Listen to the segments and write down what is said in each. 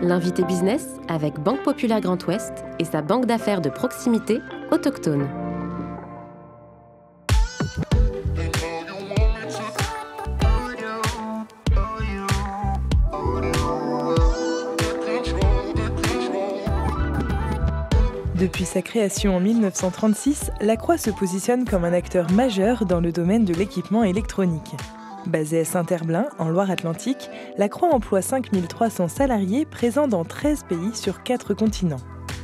L'invité business avec Banque Populaire Grand Ouest et sa banque d'affaires de proximité autochtone. Depuis sa création en 1936, La Croix se positionne comme un acteur majeur dans le domaine de l'équipement électronique. Basée à Saint-Herblain, en Loire-Atlantique, La Croix emploie 5300 salariés présents dans 13 pays sur 4 continents.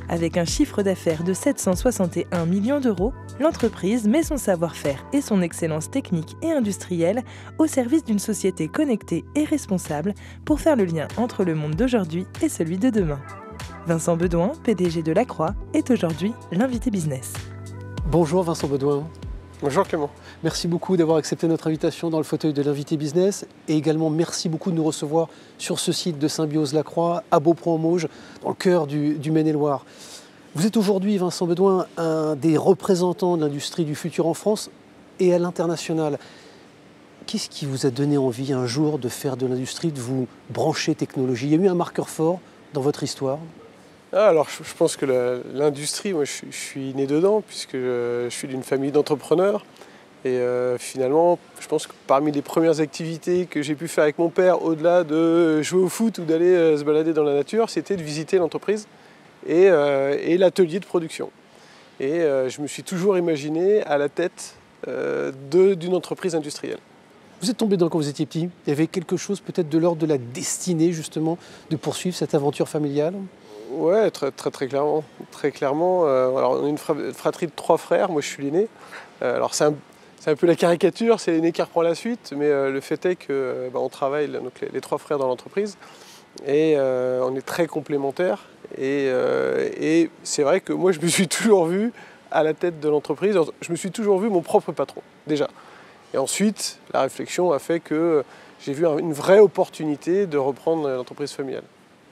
Avec un chiffre d'affaires de 761 millions d'euros, l'entreprise met son savoir-faire et son excellence technique et industrielle au service d'une société connectée et responsable pour faire le lien entre le monde d'aujourd'hui et celui de demain. Vincent Bedouin, PDG de La Croix, est aujourd'hui l'invité business. Bonjour Vincent Bedouin. Bonjour Clément. Merci beaucoup d'avoir accepté notre invitation dans le fauteuil de l'invité business et également merci beaucoup de nous recevoir sur ce site de Symbiose La Croix à Beaupont-en-Mauges, dans le cœur du Maine-et-Loire. Vous êtes aujourd'hui, Vincent Bedouin, un des représentants de l'industrie du futur en France et à l'international. Qu'est-ce qui vous a donné envie un jour de faire de l'industrie, de vous brancher technologie? Il y a eu un marqueur fort dans votre histoire? Alors je pense que l'industrie, moi je suis né dedans puisque je suis d'une famille d'entrepreneurs et finalement je pense que parmi les premières activités que j'ai pu faire avec mon père, au-delà de jouer au foot ou d'aller se balader dans la nature, c'était de visiter l'entreprise et l'atelier de production. Et je me suis toujours imaginé à la tête d'une entreprise industrielle. Vous êtes tombé dedans quand vous étiez petit? Il y avait quelque chose peut-être de l'ordre de la destinée justement de poursuivre cette aventure familiale? Ouais, très clairement. Alors, on est une fratrie de 3 frères, moi je suis l'aîné. Alors c'est un peu la caricature, c'est l'aîné qui reprend la suite, mais le fait est que on travaille donc, les 3 frères dans l'entreprise et on est très complémentaires. Et c'est vrai que moi je me suis toujours vu à la tête de l'entreprise, je me suis toujours vu mon propre patron, déjà. Et ensuite, la réflexion a fait que j'ai vu une vraie opportunité de reprendre l'entreprise familiale.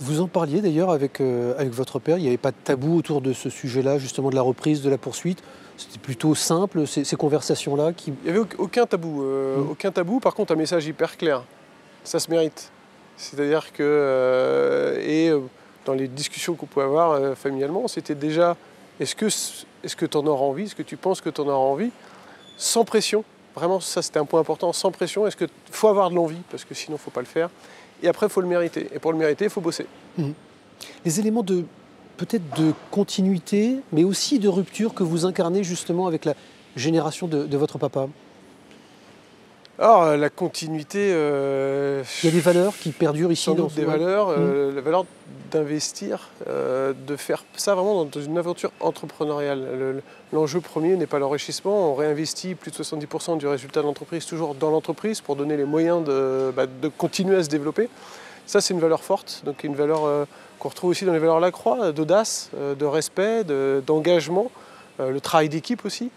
Vous en parliez d'ailleurs avec votre père, il n'y avait pas de tabou autour de ce sujet-là, justement de la reprise, de la poursuite. C'était plutôt simple, ces conversations-là qui... Il n'y avait aucun tabou, aucun tabou. Par contre, un message hyper clair. Ça se mérite. C'est-à-dire que, dans les discussions qu'on pouvait avoir familialement, c'était déjà est-ce que tu en auras envie, est-ce que tu penses que tu en auras envie, sans pression. Vraiment, ça c'était un point important, sans pression. Est-ce qu'il faut avoir de l'envie, parce que sinon il ne faut pas le faire. Et après, il faut le mériter. Et pour le mériter, il faut bosser. Les éléments peut-être de continuité, mais aussi de rupture que vous incarnez justement avec la génération de votre papa. Alors, la continuité... il y a des valeurs qui perdurent ici. Sans doute des valeurs, la valeur d'investir, de faire ça vraiment dans une aventure entrepreneuriale. L'enjeu premier n'est pas l'enrichissement, on réinvestit plus de 70% du résultat de l'entreprise toujours dans l'entreprise pour donner les moyens de continuer à se développer. Ça c'est une valeur forte, donc une valeur qu'on retrouve aussi dans les valeurs La Croix, d'audace, de respect, d'engagement, le travail d'équipe aussi,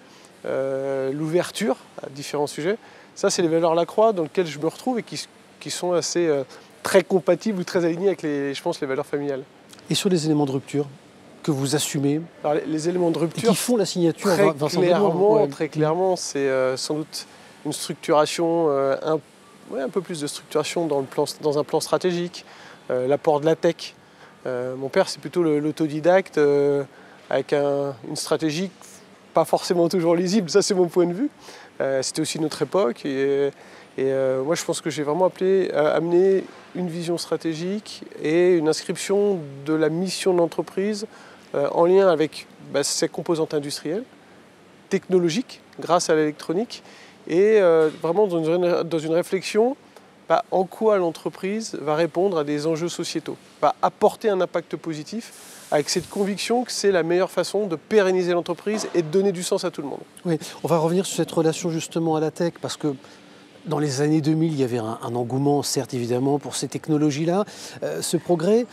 l'ouverture à différents sujets. Ça c'est les valeurs La Croix dans lesquelles je me retrouve et qui sont assez... très compatible ou très aligné avec les valeurs familiales. Et sur les éléments de rupture que vous assumez? Alors, les éléments de rupture qui font la signature, très clairement, c'est sans doute une structuration, un peu plus de structuration dans un plan stratégique, l'apport de la tech. Mon père, c'est plutôt l'autodidacte avec une stratégie pas forcément toujours lisible, ça c'est mon point de vue. C'était aussi notre époque et moi, je pense que j'ai vraiment amené une vision stratégique et une inscription de la mission de l'entreprise en lien avec ses composantes industrielles, technologiques, grâce à l'électronique, et vraiment dans une réflexion en quoi l'entreprise va répondre à des enjeux sociétaux, va apporter un impact positif avec cette conviction que c'est la meilleure façon de pérenniser l'entreprise et de donner du sens à tout le monde. Oui, on va revenir sur cette relation justement à la tech, parce que dans les années 2000, il y avait un engouement, certes, évidemment, pour ces technologies-là. Ce progrès,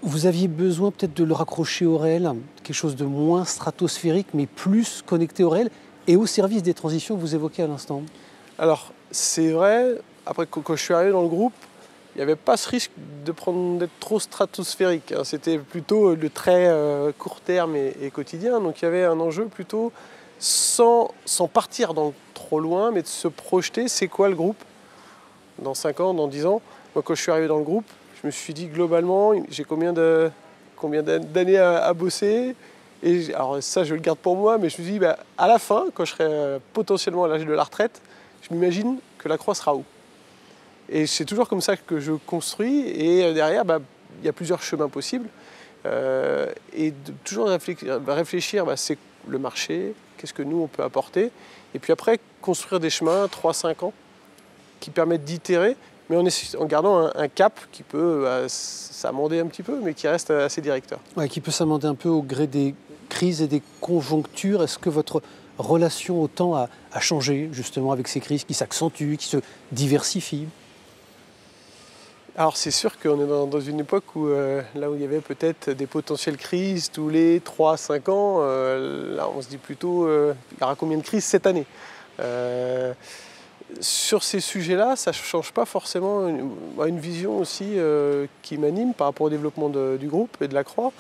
vous aviez besoin peut-être de le raccrocher au réel, quelque chose de moins stratosphérique, mais plus connecté au réel et au service des transitions que vous évoquez à l'instant. Alors, c'est vrai, après, quand je suis arrivé dans le groupe, il n'y avait pas ce risque d'être trop stratosphérique. C'était plutôt le très court terme et quotidien. Donc, il y avait un enjeu plutôt sans partir trop loin, mais de se projeter, c'est quoi le groupe dans 5 ans, dans 10 ans. Moi, quand je suis arrivé dans le groupe, je je me suis dit globalement, j'ai combien d'années à bosser. Et alors ça, je le garde pour moi, mais je me suis dit, à la fin, quand je serai potentiellement à l'âge de la retraite, je m'imagine que la croix sera où? Et c'est toujours comme ça que je construis. Et derrière, il y a plusieurs chemins possibles. Et de toujours réfléchir, c'est le marché, qu'est-ce que nous, on peut apporter. Et puis après, construire des chemins, 3-5 ans, qui permettent d'itérer, mais en gardant un cap qui peut s'amender un petit peu, mais qui reste assez directeur. Ouais, qui peut s'amender un peu au gré des crises et des conjonctures. Est-ce que votre relation au temps a changé, justement, avec ces crises qui s'accentuent, qui se diversifient? Alors c'est sûr qu'on est dans une époque où, là où il y avait peut-être des potentielles crises tous les 3-5 ans, là on se dit plutôt, il y aura combien de crises cette année? Sur ces sujets-là, ça ne change pas forcément une vision aussi qui m'anime par rapport au développement du groupe et de la Croix.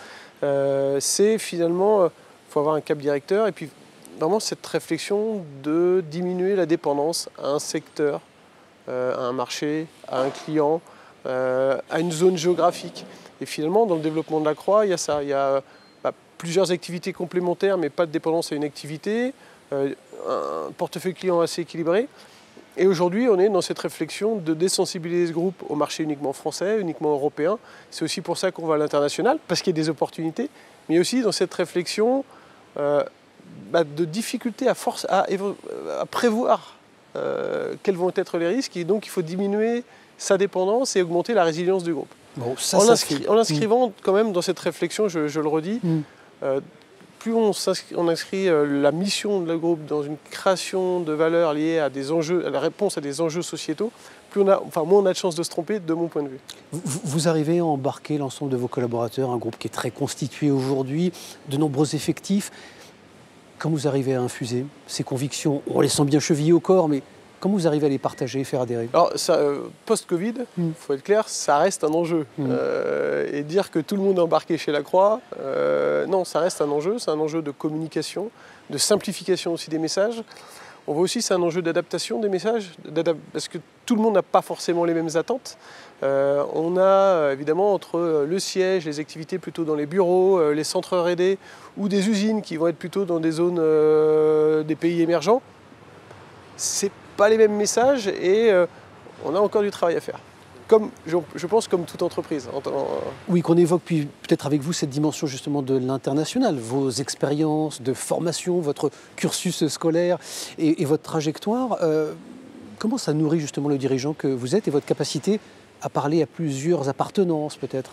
C'est finalement, il faut avoir un cap directeur et puis vraiment cette réflexion de diminuer la dépendance à un secteur, à un marché, à un client, à une zone géographique. Et finalement, dans le développement de la Croix, il y a ça. Il y a plusieurs activités complémentaires, mais pas de dépendance à une activité, un portefeuille client assez équilibré. Et aujourd'hui, on est dans cette réflexion de désensibiliser ce groupe au marché uniquement français, uniquement européen. C'est aussi pour ça qu'on va à l'international, parce qu'il y a des opportunités, mais aussi dans cette réflexion de difficulté à prévoir quels vont être les risques. Et donc, il faut diminuer sa dépendance et augmenter la résilience du groupe. Bon, ça, en l'inscrivant quand même dans cette réflexion, je le redis, plus on inscrit la mission de le groupe dans une création de valeur liée à des enjeux, à la réponse à des enjeux sociétaux, moins on a de chances de se tromper, de mon point de vue. Vous arrivez à embarquer l'ensemble de vos collaborateurs, un groupe qui est très constitué aujourd'hui, de nombreux effectifs. Comment vous arrivez à infuser ces convictions? On les sent bien chevillées au corps, mais comment vous arrivez à les partager et faire adhérer? Alors, post-Covid, il faut être clair, ça reste un enjeu. Et dire que tout le monde est embarqué chez la Croix, non, ça reste un enjeu. C'est un enjeu de communication, de simplification aussi des messages. On voit aussi que c'est un enjeu d'adaptation des messages, parce que tout le monde n'a pas forcément les mêmes attentes. On a évidemment entre le siège, les activités plutôt dans les bureaux, les centres R&D ou des usines qui vont être plutôt dans des zones des pays émergents. C'est pas les mêmes messages et on a encore du travail à faire. Comme, je pense comme toute entreprise. Oui, qu'on évoque puis peut-être avec vous cette dimension justement de l'international, vos expériences de formation, votre cursus scolaire et votre trajectoire. Comment ça nourrit justement le dirigeant que vous êtes et votre capacité à parler à plusieurs appartenances peut-être?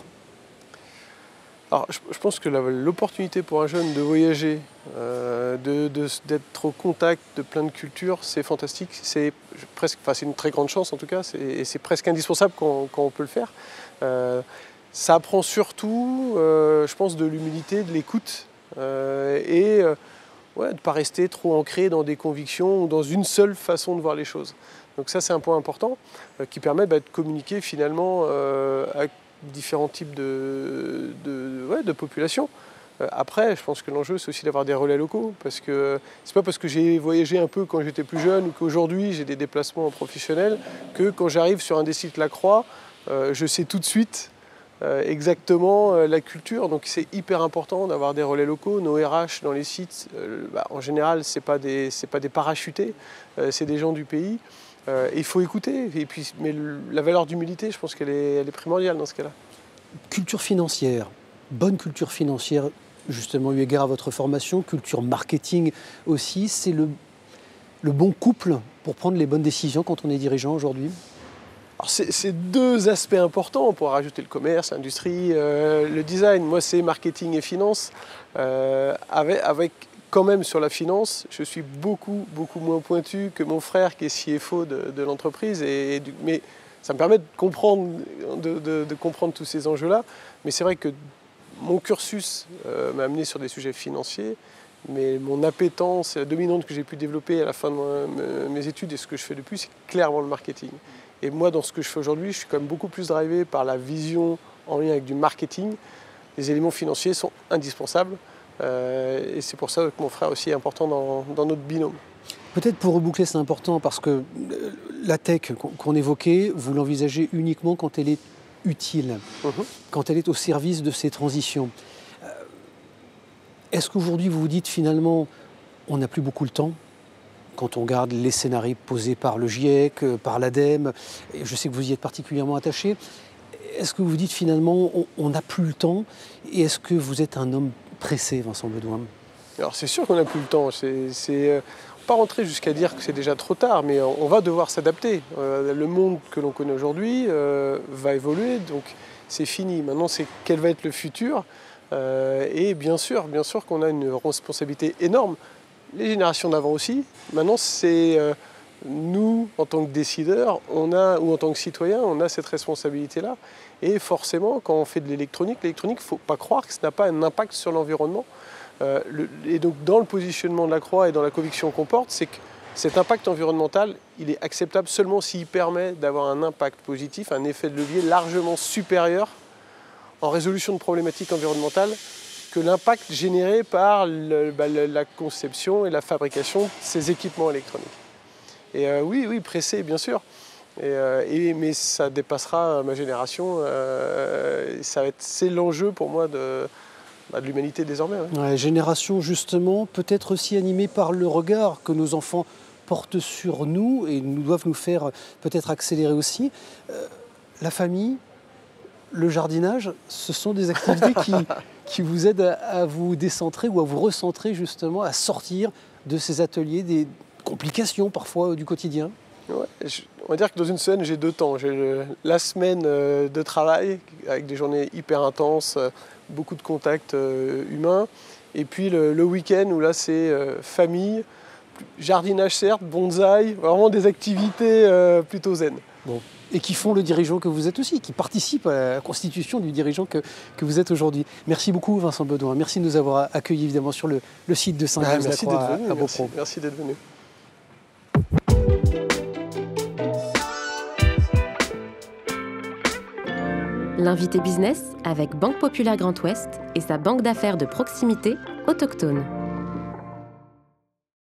Alors, je pense que l'opportunité pour un jeune de voyager, d'être au contact de plein de cultures, c'est fantastique. C'est une très grande chance en tout cas, et c'est presque indispensable quand on peut le faire. Ça apprend surtout, je pense, de l'humilité, de l'écoute, et de ne pas rester trop ancré dans des convictions ou dans une seule façon de voir les choses. Donc ça, c'est un point important qui permet de communiquer finalement avec différents types de populations. Après, je pense que l'enjeu, c'est aussi d'avoir des relais locaux, parce que c'est pas parce que j'ai voyagé un peu quand j'étais plus jeune ou qu'aujourd'hui j'ai des déplacements professionnels que quand j'arrive sur un des sites La Croix, je sais tout de suite exactement la culture. Donc c'est hyper important d'avoir des relais locaux. Nos RH dans les sites, en général, c'est pas des parachutés, c'est des gens du pays. Il faut écouter, mais la valeur d'humilité, je pense qu'elle est primordiale dans ce cas-là. Culture financière, bonne culture financière, justement eu égard à votre formation, culture marketing aussi, c'est le bon couple pour prendre les bonnes décisions quand on est dirigeant aujourd'hui? Alors c'est deux aspects importants, on pourra rajouter le commerce, l'industrie, le design. Moi c'est marketing et finance, avec quand même sur la finance, je suis beaucoup moins pointu que mon frère qui est CFO de l'entreprise, mais ça me permet de comprendre tous ces enjeux-là. Mais c'est vrai que mon cursus m'a amené sur des sujets financiers, mais mon appétence et la dominante que j'ai pu développer à la fin de mes études et ce que je fais depuis, c'est clairement le marketing. Et moi, dans ce que je fais aujourd'hui, je suis quand même beaucoup plus drivé par la vision en lien avec du marketing. Les éléments financiers sont indispensables. Et c'est pour ça que mon frère aussi est important dans notre binôme. Peut-être pour reboucler, c'est important parce que la tech qu'on évoquait, vous l'envisagez uniquement quand elle est utile, quand elle est au service de ces transitions. Est-ce qu'aujourd'hui vous vous dites finalement on n'a plus beaucoup le temps quand on regarde les scénarios posés par le GIEC, par l'ADEME, et je sais que vous y êtes particulièrement attaché. Est-ce que vous vous dites finalement on n'a plus le temps et est-ce que vous êtes un homme pressé, Vincent Bedoin? Alors c'est sûr qu'on n'a plus le temps. On ne peut pas rentrer jusqu'à dire que c'est déjà trop tard, mais on va devoir s'adapter. Le monde que l'on connaît aujourd'hui va évoluer, donc c'est fini. Maintenant, c'est quel va être le futur. Et bien sûr qu'on a une responsabilité énorme. Les générations d'avant aussi. Maintenant, c'est nous, en tant que décideurs, ou en tant que citoyens, on a cette responsabilité-là. Et forcément, quand on fait de l'électronique, il ne faut pas croire que ça n'a pas un impact sur l'environnement. Et donc, dans le positionnement de la Croix et dans la conviction qu'on porte, c'est que cet impact environnemental, il est acceptable seulement s'il permet d'avoir un impact positif, un effet de levier largement supérieur en résolution de problématiques environnementales que l'impact généré par la conception et la fabrication de ces équipements électroniques. Et oui, pressé, bien sûr. Mais ça dépassera ma génération. C'est l'enjeu pour moi de l'humanité désormais. Ouais. Ouais, génération justement, peut-être aussi animée par le regard que nos enfants portent sur nous et doivent nous faire peut-être accélérer aussi. La famille, le jardinage, ce sont des activités qui vous aident à vous décentrer ou à vous recentrer justement, à sortir de ces ateliers, des complications parfois du quotidien. Ouais, on va dire que dans une semaine, j'ai 2 temps. J'ai la semaine de travail avec des journées hyper intenses, beaucoup de contacts humains. Et puis le week-end où là, c'est famille, jardinage certes, bonsaï, vraiment des activités plutôt zen. Bon. Et qui font le dirigeant que vous êtes aussi, qui participent à la constitution du dirigeant que vous êtes aujourd'hui. Merci beaucoup Vincent Bedoin. Merci de nous avoir accueillis évidemment sur le site de Saint-Gilles-la-Croix à Beaupron. Merci d'être venu. L'invité business avec Banque Populaire Grand Ouest et sa banque d'affaires de proximité autochtone.